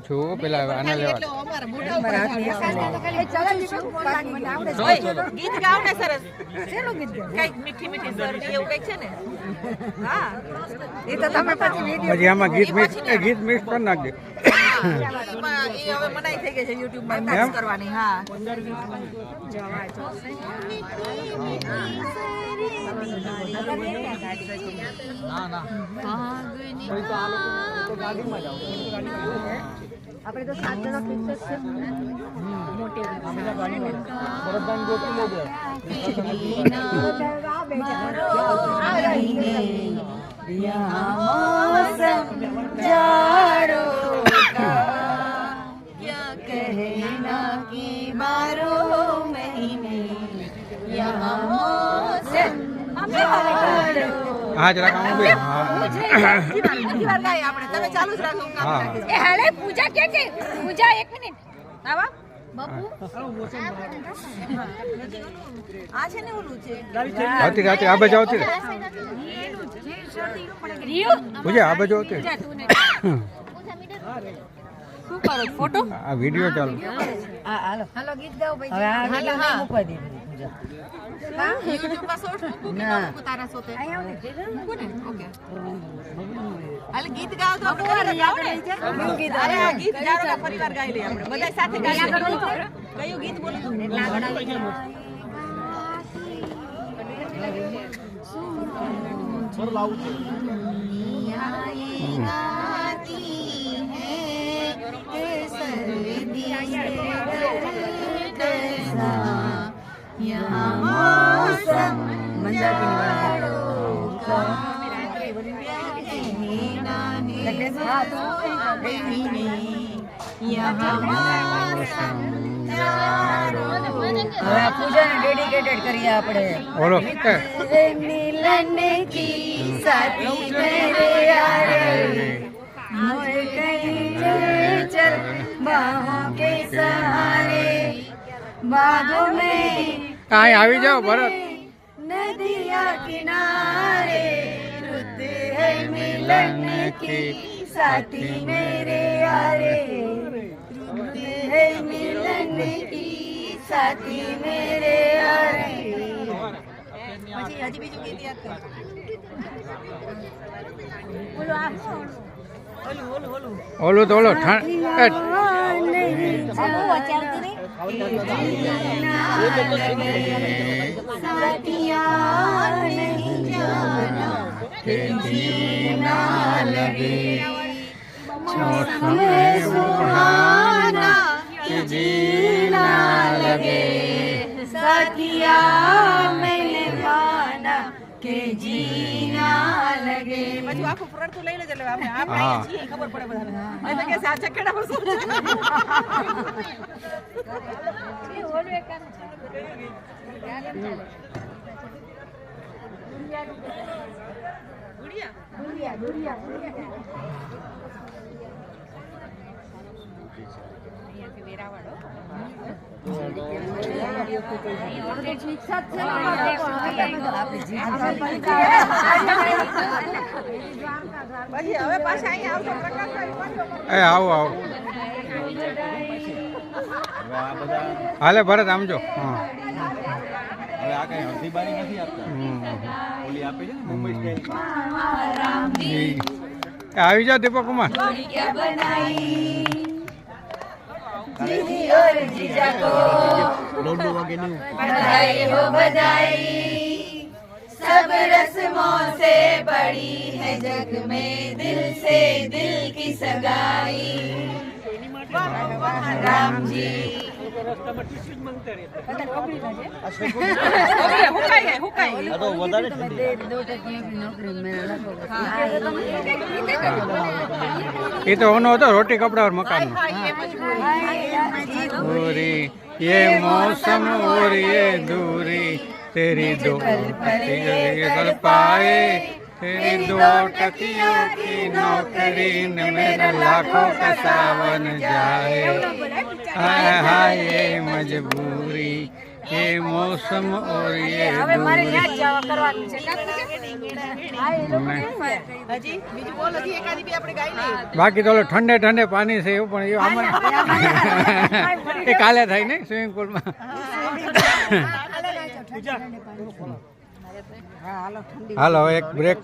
છું પેલા આને લેવા ગીત ગાવ ને સરસ કઈક મીઠી મીઠી શરદી એવું કઈક છે ને હા એ તો તમે પછી આમાં ગીત મિક્સ કરી નાખજે એ હવે મનાઈ થઈ ગઈ છે YouTube માં ડાન્સ કરવાની હા આપણે તો 7 જણા ફિક્સ છે મોટી હા જરા કામ બે આપણે તમે ચાલુ જ રાખો એ હાલે પૂજા કે પૂજા 1 મિનિટ આવા બાપુ આ છે ને ઓલું છે આવતી રાતે આ બાજુ આવતી પૂજા આ બાજુ આવતી શું કરો ફોટો આ વિડિયો ચાલુ હાલો ગીત ગાઓ ભાઈ હવે આ મૂકવા દે પૂજા હા YouTube પર શોર્ટ મૂકું કે તારા સોતે મૂકું ને ઓકે હાલ ગીત ગાઓ તો આપણે ગાઓ ને અરે આ ગીત ગાઓ તો પરિવાર ગાઈ લે આપણે બધા સાથે ગાઈએ કયું ગીત બોલો તો પર લાવું પૂજા ને ડેડિકેટેડ કરીએ આપણે બોલો मिलन की साथी मेरे यारे मोर कहीं चल बाहों के सहारे बागों में કાંઈ આવી જાઓ ભરત नदिया किनारे रुत है मिलन की साथी मेरे यारे रुत है मिलन की साथी मेरे यारे પછી હજી બીજું ગીત યાદ કર ઓલું તો ઓલો साथिया मैंने माना के जीना लगे પછી આખું ફરતું લઈ લેજે એટલે આપણે આમ આઈએ છીએ ખબર પડે બધાને એટલે કે આ ચકેડા પર શું છે એ ઓલું એક કામ ગુડિયા ગુડિયા અહીંયાથી વેરાવાળો પછી હવે પાછા અહીંયા આવતો પ્રકાશભાઈ આવો આવો હાલે ભરત આમ જો હા હવે આ કઈ હળદીબારી નથી આપતા ઓલી આપે છે ને મુંબઈ સ્ટાઈલ આવી જાઓ દીપક કુમાર दीदी और जीजा को લોડો વાગે નહીં बधाई हो बधाई सब रस्मों से बड़ी है जग में दिल से दिल की सगाई राम जी આ તો વધારે એ તો ઓનો હતો રોટી કપડા और मकान दूरी ये मौसम और ये दूरी तेरी दो कल पाए तेरी दो टकियों की नौकरी न मेरा लाखों का सावन जाए हाय हाय ये मजबूरी ये मौसम और ये હવે મારે दूरी ન્યા જ જવા કરવાનું છે હજી બીજું બોલ હજી એકાદી બી આપણે ગાઈ લઈએ બાકી તો ઓલો ઠંડે ઠંડે પાણી છે એવું પણ એવું આમાં એ કાલે થાય ને સ્વિમિંગ પુલમાં હાલો એક બ્રેક